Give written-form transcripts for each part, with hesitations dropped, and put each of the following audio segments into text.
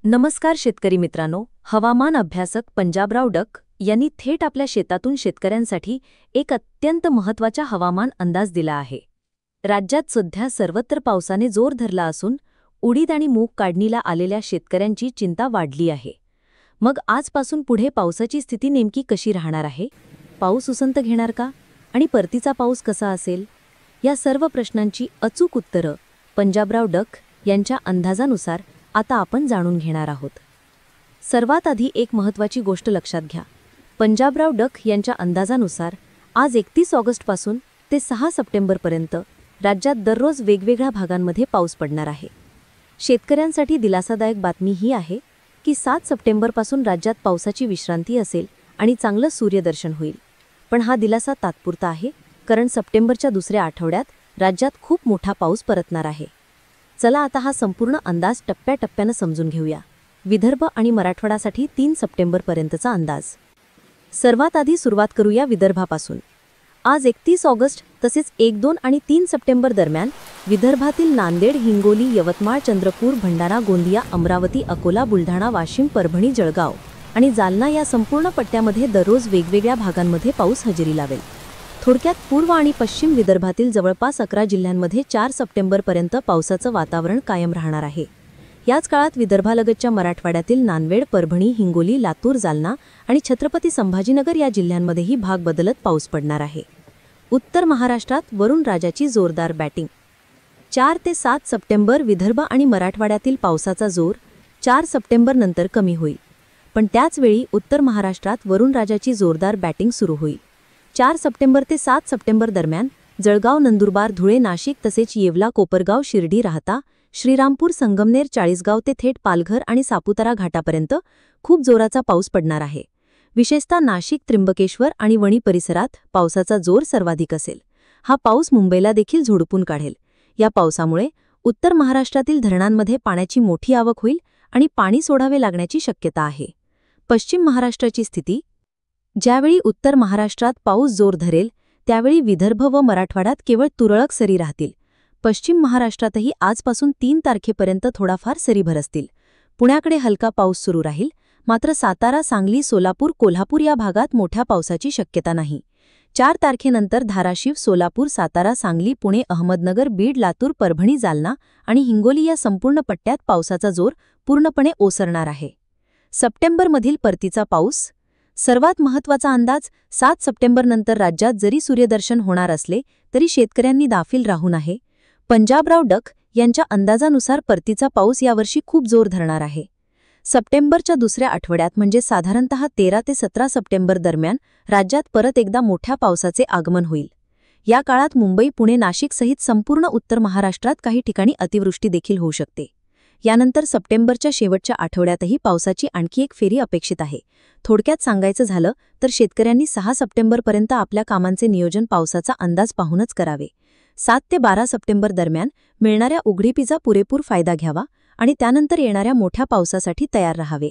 नमस्कार शेतकरी मित्रांनो, हवामान अभ्यासक पंजाबराव डक यांनी थेट आपल्या शेतातून शेतकऱ्यांसाठी एक अत्यंत महत्त्वाचा हवामान अंदाज दिला आहे. राज्यात सध्या सर्वत्र पावसाने जोर धरला असून उडीद आणि मूग काढणीला आलेल्या शेतकऱ्यांची चिंता वाढली आहे. मग आजपासून पुढे पावसाची स्थिती नेमकी कशी राहणार आहे? पाऊस उसंत घेणार का? आणि परतीचा पाऊस कसा असेल? या सर्व प्रश्नांची अचूक उत्तरं पंजाबराव डक यांच्या अंदाजानुसार आता आपण जाणून घेणार आहोत. सर्वात आधी एक महत्त्वाची गोष्ट लक्षात घ्या. पंजाबराव डक यांच्या अंदाजानुसार आज 31 ऑगस्टपासून ते 6 सप्टेंबरपर्यंत राज्यात दररोज वेगवेगळ्या भागांमध्ये पाऊस पडणार आहे. शेतकऱ्यांसाठी दिलासादायक बातमी ही आहे की 7 सप्टेंबरपासून राज्यात पावसाची विश्रांती असेल आणि चांगलं सूर्यदर्शन होईल. पण हा दिलासा तात्पुरता आहे, कारण सप्टेंबरच्या दुसऱ्या आठवड्यात राज्यात खूप मोठा पाऊस परतणार आहे. चला आता हा संपूर्ण अंदाज टप्प्याटप्प्यानं समजून घेऊया. विदर्भ आणि मराठवाड्यासाठी 3 सप्टेंबरपर्यंतचा अंदाज. सर्वात आधी सुरुवात करूया विदर्भापासून. आज 31 ऑगस्ट तसेच 1, 2 आणि 3 सप्टेंबर दरम्यान विदर्भातील नांदेड, हिंगोली, यवतमाळ, चंद्रपूर, भंडारा, गोंदिया, अमरावती, अकोला, बुलढाणा, वाशिम, परभणी, जळगाव आणि जालना या संपूर्ण पट्ट्यामध्ये दररोज वेगवेगळ्या भागांमध्ये पाऊस हजेरी लावेल. थोडक्यात पूर्व आणि पश्चिम विदर्भातील जवळपास 11 जिल्ह्यांमध्ये 4 सप्टेंबरपर्यंत पावसाचं वातावरण कायम राहणार आहे. याच काळात विदर्भालगतच्या मराठवाड्यातील नांदेड, परभणी, हिंगोली, लातूर, जालना आणि छत्रपती संभाजीनगर या जिल्ह्यांमध्येही भाग बदलत पाऊस पडणार आहे. उत्तर महाराष्ट्रात वरुणराजाची जोरदार बॅटिंग. 4 ते 7 सप्टेंबर विदर्भ आणि मराठवाड्यातील पावसाचा जोर 4 सप्टेंबरनंतर कमी होईल. पण त्याचवेळी उत्तर महाराष्ट्रात वरुणराजाची जोरदार बॅटिंग सुरू होईल. 4 सप्टेंबर ते 7 सप्टेंबर दरम्यान जळगाव, नंदुरबार, धुळे, नाशिक तसेच येवला, कोपरगाव, शिर्डी, राहता, श्रीरामपूर, संगमनेर, चाळीसगाव ते थेट पालघर आणि सापुतारा घाटापर्यंत खूप जोराचा पाऊस पडणार आहे. विशेषतः नाशिक, त्र्यंबकेश्वर आणि वणी परिसरात पावसाचा जोर सर्वाधिक असेल. हा पाऊस मुंबईला देखील झोडपून काढेल. या पावसामुळे उत्तर महाराष्ट्रातील धरणांमध्ये पाण्याची मोठी आवक होईल आणि पाणी सोडावे लागण्याची शक्यता आहे. पश्चिम महाराष्ट्राची स्थिती. ज्यावेळी उत्तर महाराष्ट्रात पाऊस जोर धरेल त्यावेळी विदर्भ व मराठवाड्यात केवळ तुरळक सरी राहतील. पश्चिम महाराष्ट्रातही आजपासून 3 तारखेपर्यंत थोडाफार सरी भरसतील. पुण्याकडे हलका पाऊस सुरू राहील, मात्र सातारा, सांगली, सोलापूर, कोल्हापूर या भागात मोठ्या पावसाची शक्यता नाही. 4 तारखेनंतर धाराशिव, सोलापूर, सातारा, सांगली, पुणे, अहमदनगर, बीड, लातूर, परभणी, जालना आणि हिंगोली या संपूर्ण पट्ट्यात पावसाचा जोर पूर्णपणे ओसरणार आहे. सप्टेंबरमधील परतीचा पाऊस. सर्वात महत्त्वाचा अंदाज. 7 सप्टेंबरनंतर राज्यात जरी सूर्यदर्शन होणार असले तरी शेतकऱ्यांनी दाफील राहू नये. पंजाबराव डक यांच्या अंदाजानुसार परतीचा पाऊस यावर्षी खूप जोर धरणार आहे. सप्टेंबरच्या दुसऱ्या आठवड्यात म्हणजे साधारणतः 13 ते 17 सप्टेंबर दरम्यान राज्यात परत एकदा मोठ्या पावसाचे आगमन होईल. या काळात मुंबई, पुणे, नाशिक सहित संपूर्ण उत्तर महाराष्ट्रात काही ठिकाणी अतिवृष्टी देखील होऊ शकते. यानंतर सप्टेंबरच्या शेवटच्या आठवड्यातही पावसाची आणखी एक फेरी अपेक्षित आहे. थोडक्यात सांगायचं झालं तर शेतकऱ्यांनी 6 सप्टेंबरपर्यंत आपल्या कामांचे नियोजन पावसाचा अंदाज पाहूनच करावे. 7 ते 12 सप्टेंबर दरम्यान मिळणाऱ्या उघडीपीचा पुरेपूर फायदा घ्यावा आणि त्यानंतर येणाऱ्या मोठ्या पावसासाठी तयार राहावे.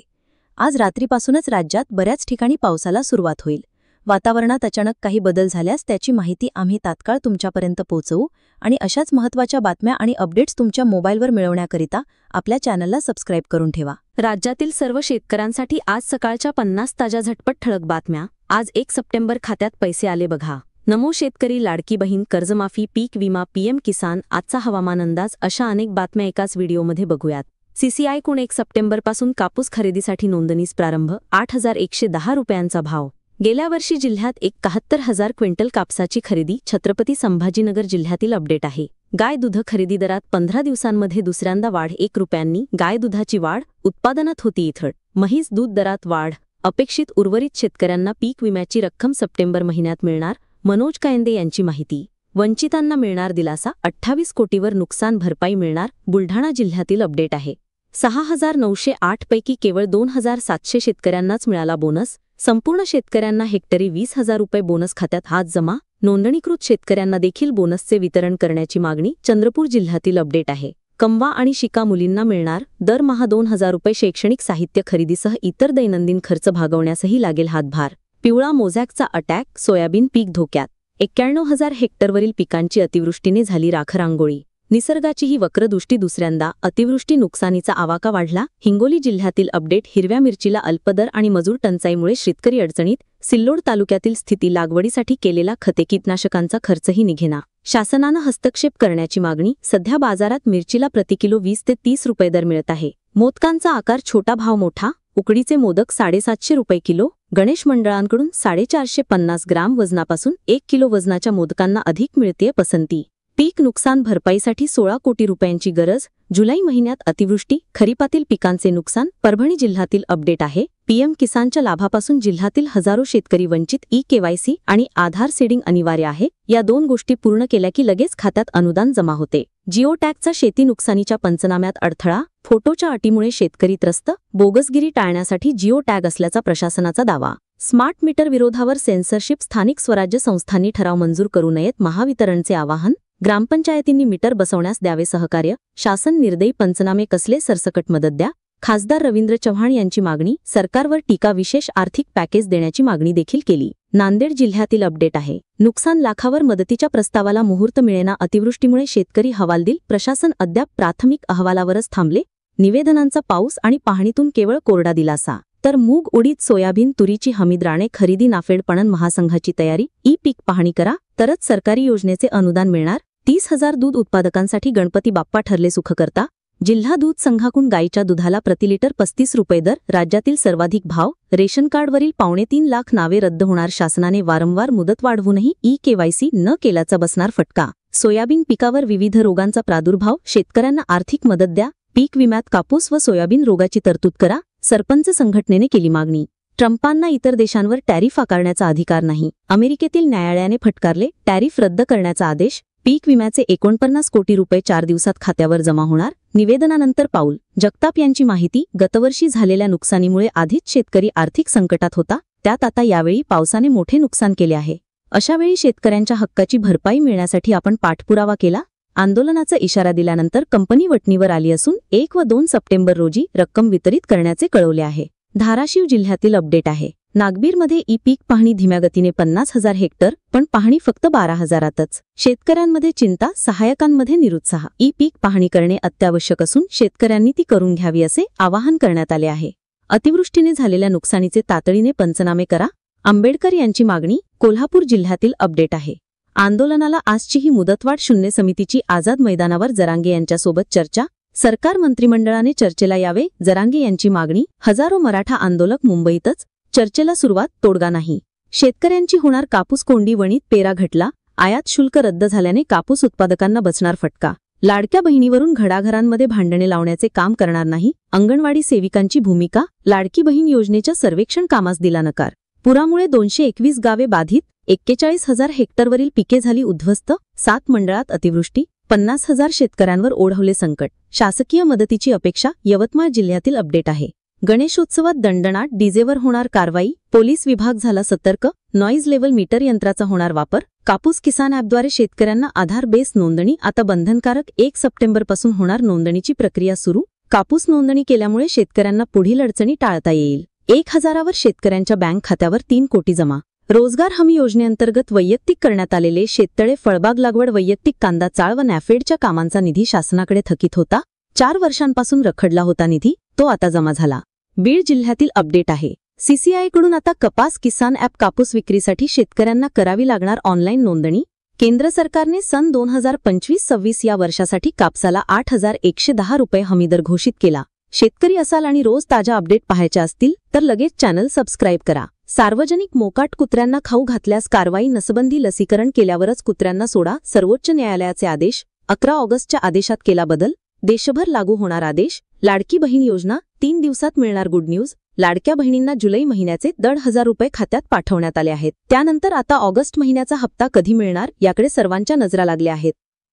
आज रात्रीपासूनच राज्यात बऱ्याच ठिकाणी पावसाला सुरुवात होईल. वातावरणात अचानक काही बदल झाल्यास त्याची माहिती आम्ही तात्काळ तुमच्यापर्यंत पोहोचवू आणि अशाच महत्त्वाच्या बातम्या आणि अपडेट्स तुमच्या मोबाईलवर मिळवण्याकरिता आपल्या चॅनलला सबस्क्राईब करून ठेवा. राज्यातील सर्व शेतकऱ्यांसाठी आज सकाळच्या 50 ताज्या झटपट ठळक बातम्या. आज 1 सप्टेंबर खात्यात पैसे आले बघा. नमो शेतकरी, लाडकी बहीण, कर्जमाफी, पीक विमा, पीएम किसान, आजचा हवामान अंदाज अशा अनेक बातम्या एकाच व्हिडिओमध्ये बघूयात. सीसीआय कडून 1 सप्टेंबरपासून कापूस खरेदीसाठी नोंदणीस प्रारंभ. 8,110 रुपयांचा भाव. गेल्या वर्षी जिल्ह्यात 71,000 क्विंटल कापसाची खरेदी. छत्रपती संभाजीनगर जिल्ह्यातील अपडेट आहे. गाय दूध खरेदी दरात 15 दिवसांमध्ये दुसऱ्यांदा वाढ. 1 रुपयांनी गाय दुधाची वाढ. उत्पादनात होती इथड. म्हैस दूध दरात वाढ अपेक्षित. उर्वरित शेतकऱ्यांना पीक विम्याची रक्कम सप्टेंबर महिन्यात मिळणार. मनोज कायंदे यांची माहिती. वंचितांना मिळणार दिलासा. 28 कोटीवर नुकसान भरपाई मिळणार. बुलढाणा जिल्ह्यातील अपडेट आहे. 6,908 पैकी केवळ 2,700 शेतकऱ्यांनाच मिळाला बोनस. संपूर्ण शेतकऱ्यांना हेक्टरी 20,000 रुपये बोनस खात्यात हात जमा. नोंदणीकृत शेतकऱ्यांना देखील बोनसचे वितरण करण्याची मागणी. चंद्रपूर जिल्ह्यातील अपडेट आहे. कमवा आणि शिका मुलींना मिळणार. दरमहा 2,000 रुपये शैक्षणिक साहित्य खरेदीसह इतर दैनंदिन खर्च भागवण्यासही लागेल हातभार. पिवळा मोझॅकचा अटॅक. सोयाबीन पीक धोक्यात. 91,000 हेक्टरवरील पिकांची अतिवृष्टीने झाली राखरांगोळी. निसर्गाची ही वक्रदृष्टी दुसऱ्यांदा अतिवृष्टी नुकसानीचा आवाका वाढला. हिंगोली जिल्ह्यातील अपडेट. हिरव्या मिरचीला अल्पदर आणि मजूर टंचाईमुळे शेतकरी अडचणीत. सिल्लोड तालुक्यातील स्थिती. लागवडीसाठी केलेला खते कीटकनाशकांचा खर्चही निघेना. शासनानं हस्तक्षेप करण्याची मागणी. सध्या बाजारात मिरचीला प्रतिकिलो 20 ते 30 रुपये दर मिळत आहे. मोदकांचा आकार छोटा, भाव मोठा. उकडीचे मोदक 750 रुपये किलो. गणेश मंडळांकडून 450 ग्राम वजनापासून 1 किलो वजनाच्या मोदकांना अधिक मिळतेय पसंती. पीक नुकसान भरपाईसाठी 16 कोटी रुपयांची गरज. जुलै महिन्यात अतिवृष्टी. खरीपातील पिकांचे नुकसान. परभणी जिल्ह्यातील अपडेट आहे. पीएम किसानच्या लाभापासून जिल्ह्यातील हजारो शेतकरी वंचित. ई-केवायसी आणि आधार सीडिंग अनिवार्य आहे. या 2 गोष्टी पूर्ण केल्या की लगेच खात्यात अनुदान जमा होते. जिओ टॅगचा शेती नुकसानीच्या पंचनाम्यात अडथळा. फोटोच्या अटीमुळे शेतकरी त्रस्त. बोगसगिरी टाळण्यासाठी जिओ टॅग असल्याचा प्रशासनाचा दावा. स्मार्ट मीटर विरोधावर सेन्सरशिप. स्थानिक स्वराज्य संस्थांनी ठराव मंजूर करू नयेत. महावितरणचे आवाहन. ग्रामपंचायतींनी मीटर बसवण्यास द्यावे सहकार्य. शासन निर्दयी. पंचनामे कसले. सरसकट मदत द्या. खासदार रवींद्र चव्हाण यांची मागणी. सरकारवर टीका. विशेष आर्थिक पॅकेज देण्याची मागणी देखील केली. नांदेड जिल्ह्यातील अपडेट आहे. नुकसान लाखावर. मदतीच्या प्रस्तावाला मुहूर्त मिळेना. अतिवृष्टीमुळे शेतकरी हवालदिल. प्रशासन अद्याप प्राथमिक अहवालावरच थांबले. निवेदनांचा पाऊस आणि पाहणीतून केवळ कोरडा दिलासा. तर मूग, उडीद, सोयाबीन, तुरीची हमीद्राणे खरेदी. नाफेड पणन महासंघाची तयारी. ई-पीक पाहणी करा तरच सरकारी योजनेचे अनुदान मिळणार. 30,000 दूध उत्पादकांसाठी गणपती बाप्पा ठरले सुखकर्ता. जिल्हा दूध संघाकडून गाईच्या दुधाला प्रतिलिटर 35 रुपये दर. राज्यातील सर्वाधिक भाव. रेशन कार्डवरील 3.25 लाख नावे रद्द होणार. शासनाने वारंवार मुदत वाढवूनही ई-केवायसी न केल्याचा बसणार फटका. सोयाबीन पिकावर विविध रोगांचा प्रादुर्भाव. शेतकऱ्यांना आर्थिक मदत द्या. पीक विम्यात कापूस व सोयाबीन रोगाची तरतूद करा. सरपंच संघटनेने केली मागणी. ट्रम्पांना इतर देशांवर टॅरिफ आकारण्याचा अधिकार नाही. अमेरिकेतील न्यायालयाने फटकारले. टॅरिफ रद्द करण्याचा आदेश. पीक विम्याचे 49 कोटी रुपये 4 दिवसात खात्यावर जमा होणार. निवेदनानंतर पाऊल. जगताप यांची माहिती. गतवर्षी झालेल्या नुकसानीमुळे आधीच शेतकरी आर्थिक संकटात होता. त्यात आता यावेळी पावसाने मोठे नुकसान केले आहे. अशावेळी शेतकऱ्यांच्या हक्काची भरपाई मिळण्यासाठी आपण पाठपुरावा केला. आंदोलनाचा इशारा दिल्यानंतर कंपनी वटणीवर आली असून 1 व 2 सप्टेंबर रोजी रक्कम वितरित करण्याचे कळवले आहे. धाराशिव जिल्ह्यातील अपडेट आहे. नागबीरमध्ये ई-पीक पाहणी धीम्या गतीने. 50,000 हेक्टर पण पाहणी फक्त 12,000तच. शेतकऱ्यांमध्ये चिंता. सहाय्यकांमध्ये निरुत्साह. ई-पीक पाहणी करणे अत्यावश्यक असून शेतकऱ्यांनी ती करून घ्यावी असे आवाहन करण्यात आले आहे. अतिवृष्टीने झालेल्या नुकसानीचे तातडीने पंचनामे करा. आंबेडकर यांची मागणी. कोल्हापूर जिल्ह्यातील अपडेट आहे. आंदोलनाला आजची ही मुदतवाढ. शून्य समितीची. आझाद मैदानावर जरांगे यांच्यासोबत चर्चा. सरकार मंत्रिमंडळाने चर्चेला यावे. जरांगे यांची मागणी. हजारो मराठा आंदोलक मुंबईतच. चर्चेला सुरुवात. तोडगा नाही. शेतकऱ्यांची होणार कापूस कोंडी. वणीत पेरा घटला. आयात शुल्क रद्द झाल्याने कापूस उत्पादकांना बसणार फटका. लाडक्या बहिणीवरून घराघरांमध्ये भांडणे लावण्याचे काम करणार नाही. अंगणवाडी सेविकांची भूमिका. लाडकी बहीण योजनेच्या सर्वेक्षण कामास दिला नकार. पुरामुळे 221 गावे बाधित. 41,000 हेक्टरवरील पिके झाली उद्ध्वस्त. 7 मंडळात अतिवृष्टी. 50,000 शेतकऱ्यांवर ओढवले संकट. शासकीय मदतीची अपेक्षा. यवतमाळ जिल्ह्यातील अपडेट आहे. गणेशोत्सवात दणदणाट. डीजेवर होणार कारवाई. पोलीस विभाग झाला सतर्क. नॉईज लेव्हल मीटर यंत्राचा होणार वापर. कापूस किसान ॲपद्वारे शेतकऱ्यांना आधार बेस नोंदणी आता बंधनकारक. 1 सप्टेंबरपासून होणार नोंदणीची प्रक्रिया सुरू. कापूस नोंदणी केल्यामुळे शेतकऱ्यांना पुढील अडचणी टाळता येईल. 1,000वर शेतकऱ्यांच्या बँक खात्यावर 3 कोटी जमा. रोजगार हमी योजनेअंतर्गत वैयक्तिक करण्यात आलेले शेततळे. फळबाग लागवड. वैयक्तिक कांदा चाळ व नॅफेडच्या कामांचा निधी शासनाकडे थकीत होता. 4 वर्षांपासून रखडला होता निधी. तो आता जमा झाला. बीड जिल्ह्यातील अपडेट आहे. सीसीआयकडून आता कपास किसान ॲप. कापूस विक्रीसाठी शेतकऱ्यांना करावी लागणार ऑनलाईन नोंदणी. केंद्र सरकारने सन 2025-26 या वर्षासाठी कापसाला 8,110 रुपये हमीदर घोषित केला. शेतकरी असाल आणि रोज ताज्या अपडेट पाहायच्या असतील तर लगेच चॅनल सबस्क्राईब करा. सार्वजनिक मोकाट. कुत्र्यांना खाऊ घातल्यास कारवाई. नसबंदी. लसीकरण केल्यावरच कुत्र्यांना सोडा. सर्वोच्च न्यायालयाचे आदेश. 11 ऑगस्टच्या आदेशात केला बदल. देशभर लागू होणार आदेश. लाडकी बहीण योजना. 3 दिवसात मिळणार गुड न्यूज. लाडक्या बहिणींना जुलै महिन्याचे 1,500 रुपये खात्यात पाठवण्यात आले आहेत. त्यानंतर आता ऑगस्ट महिन्याचा हप्ता कधी मिळणार याकडे सर्वांच्या नजरा लागल्या आहेत.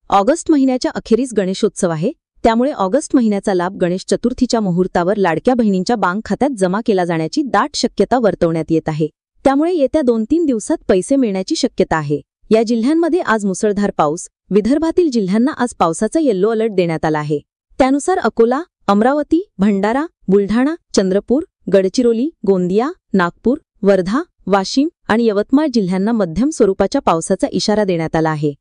ऑगस्ट महिन्याच्या अखेरीस गणेशोत्सव आहे. त्यामुळे ऑगस्ट महिन्याचा लाभ गणेश चतुर्थीच्या मुहूर्तावर लाडक्या बहिणींच्या बँक खात्यात जमा केला जाण्याची दाट शक्यता वर्तवण्यात येत आहे. त्यामुळे येत्या 2-3 दिवसात पैसे मिळण्याची शक्यता आहे. या जिल्ह्यांमध्ये आज मुसळधार पाऊस. विदर्भातील जिल्ह्यांना आज पावसाचा येलो अलर्ट देण्यात आला आहे. त्यानुसार अकोला, अमरावती, भंडारा, बुलढाणा, चंद्रपूर, गडचिरोली, गोंदिया, नागपूर, वर्धा, वाशिम आणि यवतमाळ जिल्ह्यांना मध्यम स्वरूपाच्या पावसाचा इशारा देण्यात आला आहे.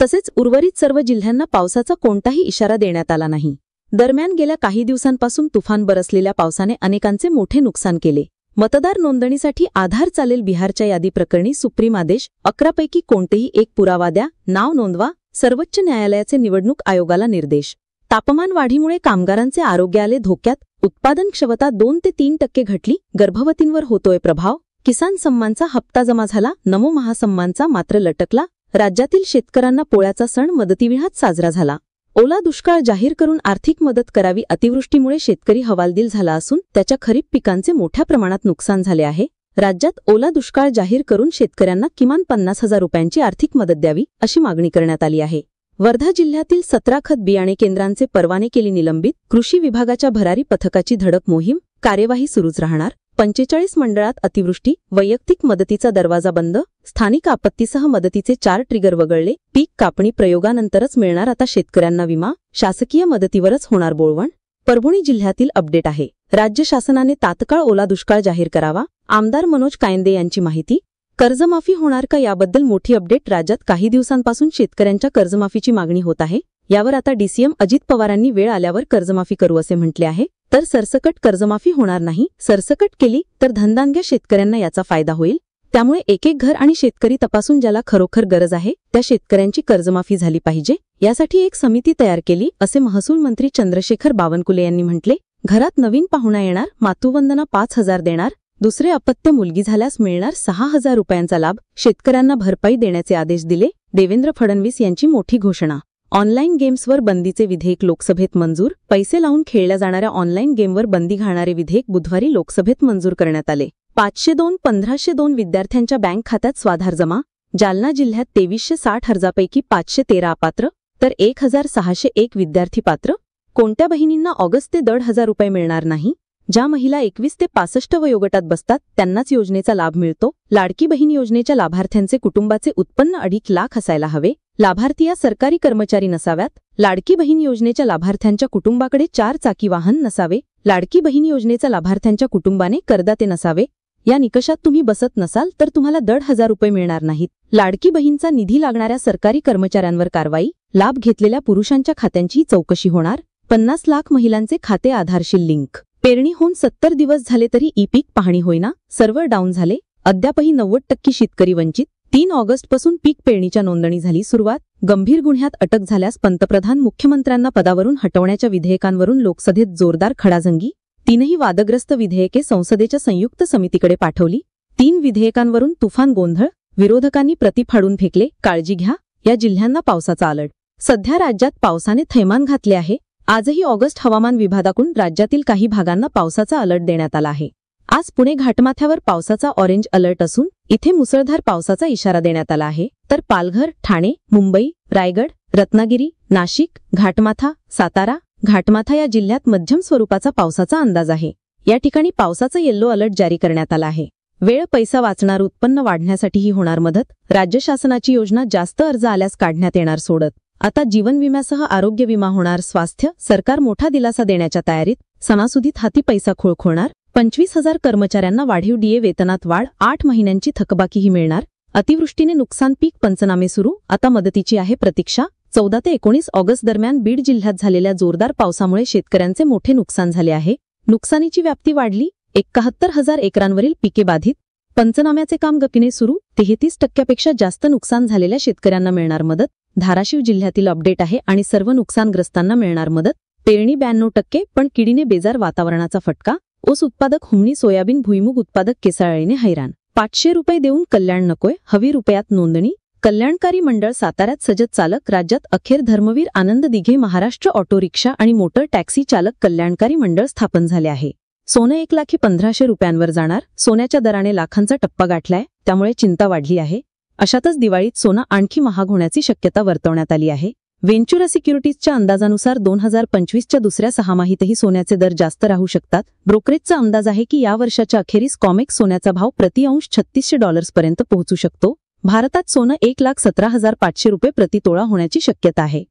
तसेच उर्वरित सर्व जिल्ह्यांना पावसाचा कोणताही इशारा देण्यात आला नाही. दरम्यान गेल्या काही दिवसांपासून तुफान बरसलेल्या पावसाने अनेकांचे मोठे नुकसान केले. मतदार नोंदणीसाठी आधार चालेल बिहारच्या यादी प्रकरणी सुप्रीम आदेश. 11 पैकी कोणतेही एक पुरावा द्या, नाव नोंदवा. सर्वोच्च न्यायालयाचे निवडणूक आयोगाला निर्देश. तापमान वाढीमुळे कामगारांचे आरोग्य आले धोक्यात. उत्पादन क्षमता 2 ते 3% घटली. गर्भवतींवर होतोय प्रभाव. किसान सन्मानचा हप्ता जमा झाला. नमो महासन्मानचा मात्र लटकला. राज्यातील शेतकऱ्यांना पोळ्याचा सण मदतीविनाच साजरा झाला. ओला दुष्काळ जाहीर करून आर्थिक मदत करावी. अतिवृष्टीमुळे शेतकरी हवालदिल झाला असून त्याच्या खरीप पिकांचे मोठ्या प्रमाणात नुकसान झाले आहे. राज्यात ओला दुष्काळ जाहीर करून शेतकऱ्यांना किमान 50,000 रुपयांची आर्थिक मदत द्यावी अशी मागणी करण्यात आली आहे. वर्धा जिल्ह्यातील 17 खत बियाणे केंद्रांचे परवाने केली निलंबित. कृषी विभागाच्या भरारी पथकाची धडक मोहीम. कार्यवाही सुरूच राहणार. 45 मंडळात अतिवृष्टी. वैयक्तिक मदतीचा दरवाजा बंद. स्थानिक आपत्तीसह मदतीचे 4 ट्रिगर वगळले. पीक कापणी प्रयोगानंतरच मिळणार आता शेतकऱ्यांना विमा. शासकीय मदतीवरच होणार बोळवण. परभणी जिल्ह्यातील अपडेट आहे. राज्य शासनाने तात्काळ ओला दुष्काळ जाहीर करावा. आमदार मनोज कायंदे यांची माहिती. कर्जमाफी होणार का याबद्दल मोठी अपडेट. राज्यात काही दिवसांपासून शेतकऱ्यांच्या कर्जमाफीची मागणी होत आहे. यावर आता डीसीएम अजित पवारांनी वेळ आल्यावर कर्जमाफी करू असे म्हटले आहे. तर सरसकट कर्जमाफी होणार नाही. सरसकट केली तर धनदानग्या शेतकऱ्यांना याचा फायदा होईल. त्यामुळे एक घर आणि शेतकरी तपासून ज्याला खरोखर गरज आहे त्या शेतकऱ्यांची कर्जमाफी झाली पाहिजे. यासाठी एक समिती तयार केली असे महसूल मंत्री चंद्रशेखर बावनकुळे यांनी म्हटले. घरात नवीन पाहुणा येणार. मातृवंदना 5,000 देणार. दुसरे अपत्य मुलगी झाल्यास मिळणार 6,000 रुपयांचा लाभ. शेतकऱ्यांना भरपाई देण्याचे आदेश दिले. देवेंद्र फडणवीस यांची मोठी घोषणा. ऑनलाईन गेम्सवर बंदीचे विधेयक लोकसभेत मंजूर. पैसे लावून खेळल्या जाणाऱ्या ऑनलाईन गेमवर बंदी घालणारे विधेयक बुधवारी लोकसभेत मंजूर करण्यात आले. 502-1502 विद्यार्थ्यांच्या बँक खात्यात स्वाधार जमा. जालना जिल्ह्यात 2360 अर्जापैकी 513 अपात्र तर 1601 विद्यार्थी पात्र. कोणत्या बहिणींना ऑगस्ट ते 1,500 रुपये मिळणार नाही. ज्या महिला 21 ते 65 वयोगटात बसतात त्यांनाच योजनेचा लाभ मिळतो. लाडकी बहीण योजनेच्या लाभार्थ्यांचे कुटुंबाचे उत्पन्न 2.5 लाख असायला हवे. लाभार्थी या सरकारी कर्मचारी नसाव्यात. लाडकी बहीण योजनेच्या लाभार्थ्यांच्या कुटुंबाकडे 4 चाकी वाहन नसावे. लाडकी बहीण योजनेच्या लाभार्थ्यांच्या कुटुंबाने करदाते नसावे. या निकषात तुम्ही बसत नसाल तर तुम्हाला 1,500 रुपये मिळणार नाहीत. लाडकी बहीणचा निधी लागणाऱ्या सरकारी कर्मचाऱ्यांवर कारवाई. लाभ घेतलेल्या पुरुषांच्या खात्यांची चौकशी होणार. 50 लाख महिलांचे खाते आधारशी लिंक. पेरणी होऊन 70 दिवस झाले तरी ई-पीक पाहणी होईना. सर्व्हर डाऊन झाले. अद्यापही 90% शेतकरी वंचित. 3 ऑगस्टपासून पीक पेरणीच्या नोंदणी झाली सुरुवात. गंभीर गुन्ह्यात अटक झाल्यास पंतप्रधान मुख्यमंत्र्यांना पदावरून हटवण्याच्या विधेयकांवरून लोकसभेत जोरदार खडाजंगी. 3ही वादग्रस्त विधेयके संसदेच्या संयुक्त समितीकडे पाठवली. 3 विधेयकांवरून तुफान गोंधळ. विरोधकांनी प्रति फाडून फेकले. काळजी घ्या. या जिल्ह्यांना पावसाचा अलर्ट. सध्या राज्यात पावसाने थैमान घातले आहे. आजही ऑगस्ट हवामान विभागाकडून राज्यातील काही भागांना पावसाचा अलर्ट देण्यात आला आहे. आज पुणे घाटमाथ्यावर पावसाचा ऑरेंज अलर्ट असून इथे मुसळधार पावसाचा इशारा देण्यात आला आहे. तर पालघर, ठाणे, मुंबई, रायगड, रत्नागिरी, नाशिक, घाटमाथा, सातारा, घाटमाथा या जिल्ह्यात मध्यम स्वरूपाचा पावसाचा अंदाज आहे. या ठिकाणी पावसाचा येल्लो अलर्ट जारी करण्यात आला आहे. वेळ पैसा वाचणार. उत्पन्न वाढण्यासाठीही होणार मदत. राज्य शासनाची योजना जास्त अर्ज आल्यास काढण्यात येणार सोडत. आता जीवन विम्यासह आरोग्य विमा होणार. स्वास्थ्य सरकार मोठा दिलासा देण्याच्या तयारीत. सणासुदीत हाती पैसा खोळखोळणार. 25,000 कर्मचाऱ्यांना वाढीव डीए वेतनात वाढ. 8 महिन्यांची थकबाकीही मिळणार. अतिवृष्टीने नुकसान. पीक पंचनामे सुरू. आता मदतीची आहे प्रतीक्षा. 14 ते 19 ऑगस्ट दरम्यान बीड जिल्ह्यात झालेल्या जोरदार पावसामुळे शेतकऱ्यांचे मोठे नुकसान झाले आहे. नुकसानीची व्याप्ती वाढली. 71,000 एकरांवरील पिके बाधित. पंचनाम्याचे काम गतीने सुरू. 33% जास्त नुकसान झालेल्या शेतकऱ्यांना मिळणार मदत. धाराशिव जिल्ह्यातील अपडेट आहे आणि सर्व नुकसानग्रस्तांना मिळणार मदत. पेरणी 92% पण किडीने बेजार. वातावरणाचा फटका. ऊस उत्पादक हुमणी. सोयाबीन भुईमुग उत्पादक केसाळीने हैराण. 500 रुपये देऊन कल्याण नकोय. हवी रुपयात नोंदणी. कल्याणकारी मंडळ साताऱ्यात सजत चालक. राज्यात अखेर धर्मवीर आनंद दिघे महाराष्ट्र ऑटो रिक्षा आणि मोटर टॅक्सी चालक कल्याणकारी मंडळ स्थापन झाले आहे. सोनं 1,15,000 रुपयांवर जाणार. सोन्याच्या दराने लाखांचा टप्पा गाठलाय. त्यामुळे चिंता वाढली आहे. अशातच दिवाळीत सोनं आणखी महाग होण्याची शक्यता वर्तवण्यात आली आहे. वेंचुरा सिक्युरिटीजच्या अंदाजानुसार 2025च्या दुसऱ्या सहामाहीतही सोन्याचे दर जास्त राहू शकतात. ब्रोकरेजचा अंदाज आहे की या वर्षाच्या अखेरीस कॉमेक्स सोन्याचा भाव प्रति अंश $3600 पर्यंत पोहोचू शकतो. भारतात सोनं 1,17,500 रुपये प्रति तोळा होण्याची शक्यता आहे.